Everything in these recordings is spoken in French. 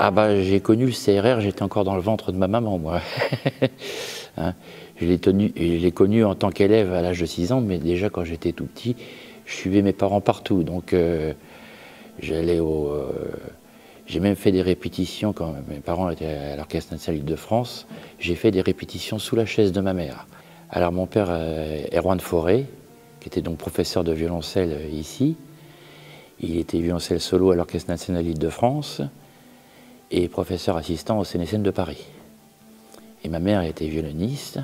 Ah bah j'ai connu le CRR, j'étais encore dans le ventre de ma maman, moi. Hein, je l'ai connu en tant qu'élève à l'âge de 6 ans, mais déjà quand j'étais tout petit, je suivais mes parents partout. Donc j'allais au... j'ai même fait des répétitions quand mes parents étaient à l'Orchestre national d'Île-de-France. J'ai fait des répétitions sous la chaise de ma mère. Alors mon père, Erwan Fauré, qui était donc professeur de violoncelle ici, il était violoncelle solo à l'Orchestre national d'Île-de-France et professeur assistant au CNSM de Paris. Et ma mère était violoniste,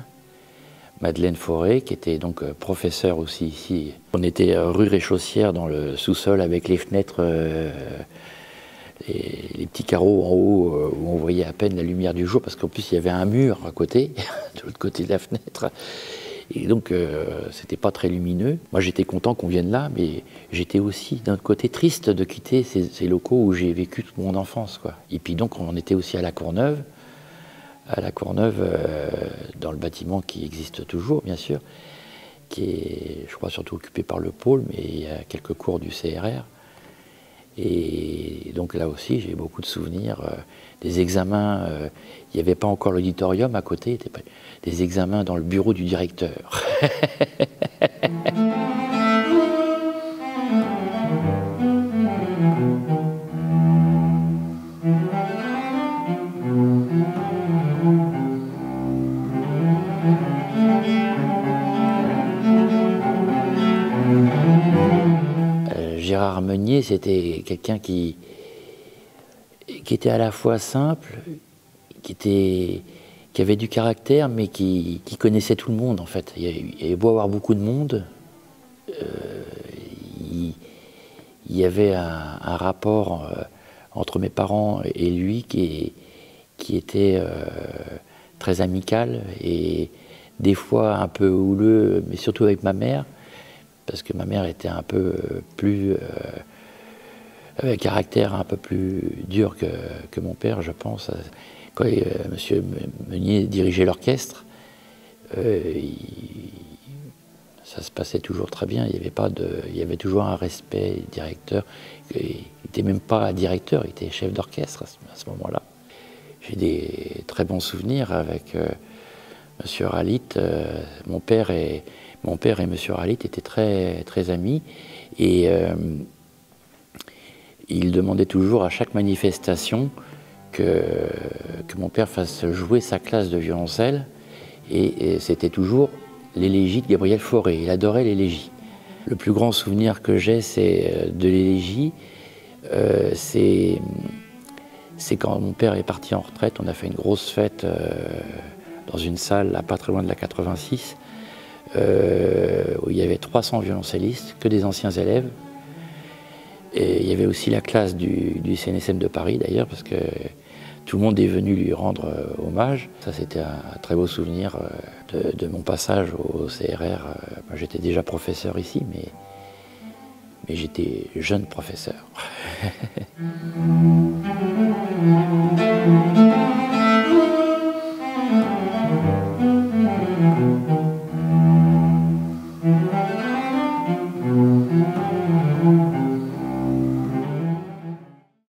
Madeleine Fauré, qui était donc professeure aussi ici. On était rue Réchaussière dans le sous-sol avec les fenêtres, les petits carreaux en haut où on voyait à peine la lumière du jour, parce qu'en plus il y avait un mur à côté, de l'autre côté de la fenêtre. Et donc c'était pas très lumineux. Moi j'étais content qu'on vienne là, mais j'étais aussi d'un côté triste de quitter ces locaux où j'ai vécu toute mon enfance, quoi. Et puis donc on était aussi à la Courneuve, dans le bâtiment qui existe toujours, bien sûr, qui est, je crois, surtout occupé par le pôle, mais il y a quelques cours du CRR. Et donc là aussi, j'ai beaucoup de souvenirs, des examens, il n'y avait pas encore l'auditorium à côté, des examens dans le bureau du directeur. Gérard Meunier, c'était quelqu'un qui était à la fois simple, qui avait du caractère, mais qui connaissait tout le monde, en fait. Il y avait beau avoir beaucoup de monde, il y avait un rapport entre mes parents et lui qui était très amical et des fois un peu houleux, mais surtout avec ma mère, parce que ma mère était un peu plus... avait un caractère un peu plus dur que mon père, je pense. Quand M. Meunier dirigeait l'orchestre, ça se passait toujours très bien. Il y avait toujours un respect du directeur. Il n'était même pas directeur, il était chef d'orchestre à ce moment-là. J'ai des très bons souvenirs avec M. Ralit. Mon père et M. Ralit étaient très, très amis. Et il demandait toujours à chaque manifestation que mon père fasse jouer sa classe de violoncelle. Et c'était toujours l'élégie de Gabriel Fauré. Il adorait l'élégie. Le plus grand souvenir que j'ai de l'élégie, c'est quand mon père est parti en retraite. On a fait une grosse fête dans une salle là, pas très loin de la 86, où il y avait 300 violoncellistes, que des anciens élèves. Et il y avait aussi la classe du CNSM de Paris d'ailleurs, parce que tout le monde est venu lui rendre hommage. Ça, c'était un très beau souvenir de mon passage au CRR. Moi, j'étais déjà professeur ici, mais j'étais jeune professeur.